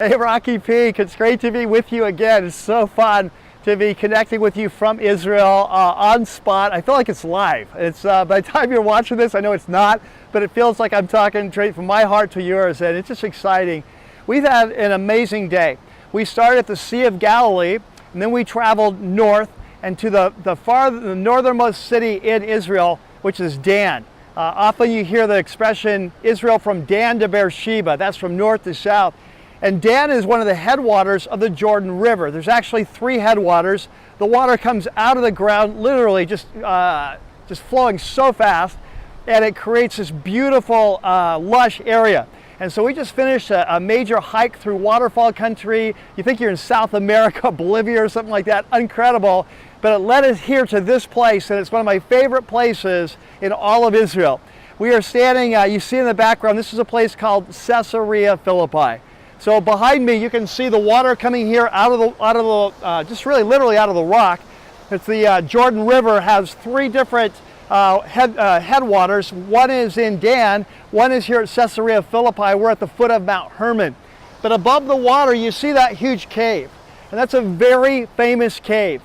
Hey Rocky Peak, it's great to be with you again. It's so fun to be connecting with you from Israel on spot. I feel like it's live. It's by the time you're watching this, I know it's not, but it feels like I'm talking straight from my heart to yours, and it's just exciting. We've had an amazing day. We started at the Sea of Galilee, and then we traveled north and to the northernmost city in Israel, which is Dan. Often you hear the expression Israel from Dan to Beersheba. That's from north to south. And Dan is one of the headwaters of the Jordan River. There's actually 3 headwaters. The water comes out of the ground, literally just flowing so fast, and it creates this beautiful, lush area. And so we just finished a major hike through waterfall country. You think you're in South America, Bolivia or something like that. Incredible. But it led us here to this place, and it's one of my favorite places in all of Israel. We are standing, you see in the background, this is a place called Caesarea Philippi. So behind me, you can see the water coming here out of the just really literally out of the rock. It's the Jordan River has 3 different headwaters. One is in Dan, one is here at Caesarea Philippi. We're at the foot of Mount Hermon. But above the water, you see that huge cave. And that's a very famous cave.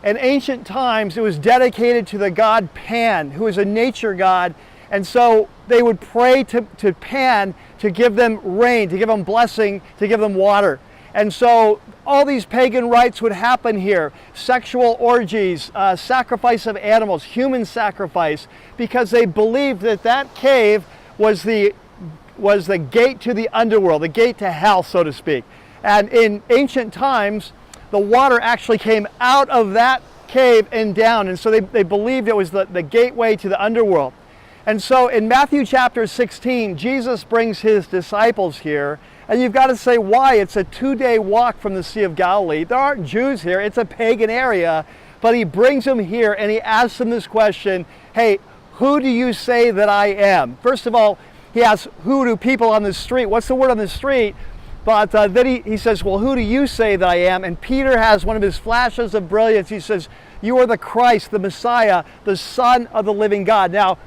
In ancient times, it was dedicated to the god Pan, who is a nature god. And so they would pray to Pan to give them rain, to give them blessing, to give them water. And so all these pagan rites would happen here. Sexual orgies, sacrifice of animals, human sacrifice, because they believed that that cave was the gate to the underworld, the gate to hell, so to speak. And in ancient times, the water actually came out of that cave and down. And so they believed it was the gateway to the underworld. And so in Matthew chapter 16, Jesus brings his disciples here, and you've got to say why. It's a 2-day walk from the Sea of Galilee. There aren't Jews here, it's a pagan area, but he brings them here and he asks them this question, hey, who do you say that I am? First of all, he asks, who do people on the street, what's the word on the street? But then he says, well, who do you say that I am? And Peter has one of his flashes of brilliance. He says, you are the Christ, the Messiah, the Son of the living God. Now,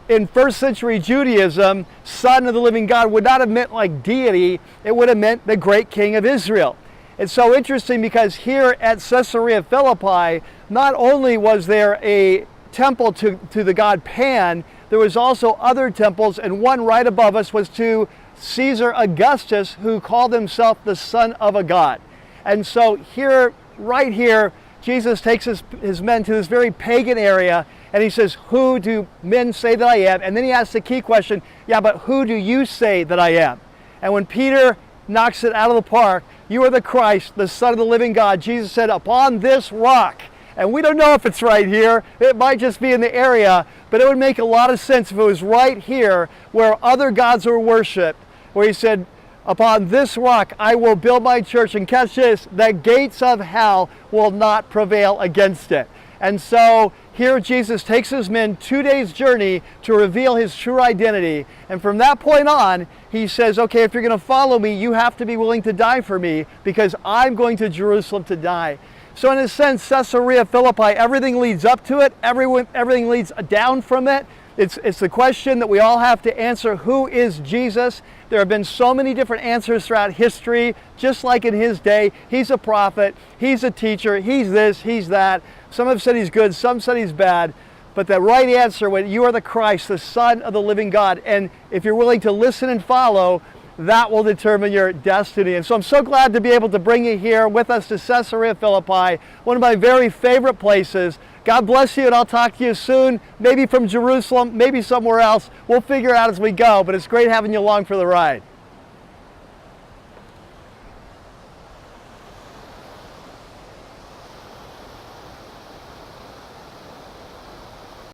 in first century Judaism, Son of the living God would not have meant like deity, it would have meant the great King of Israel. It's so interesting because here at Caesarea Philippi, not only was there a temple to the god Pan, there was also other temples, and one right above us was to Caesar Augustus, who called himself the son of a god. And so here, right here, Jesus takes his men to this very pagan area, and he says, who do men say that I am? And then he asks the key question, yeah, but who do you say that I am? And when Peter knocks it out of the park, you are the Christ, the Son of the living God, Jesus said, upon this rock. And we don't know if it's right here, it might just be in the area, but it would make a lot of sense if it was right here where other gods were worshipped, where he said, upon this rock I will build my church, and catch this, the gates of hell will not prevail against it. And so here Jesus takes his men 2 days' journey to reveal his true identity. And from that point on, he says, okay, if you're going to follow me, you have to be willing to die for me, because I'm going to Jerusalem to die. So in a sense, Caesarea Philippi, everything leads up to it, everything leads down from it. It's the question that we all have to answer, who is Jesus? There have been so many different answers throughout history, just like in his day. He's a prophet, he's a teacher, he's this, he's that. Some have said he's good, some said he's bad. But the right answer, when you are the Christ, the Son of the living God, and if you're willing to listen and follow, that will determine your destiny. And so I'm so glad to be able to bring you here with us to Caesarea Philippi, one of my very favorite places. God bless you, and I'll talk to you soon, maybe from Jerusalem, maybe somewhere else. We'll figure it out as we go, but it's great having you along for the ride.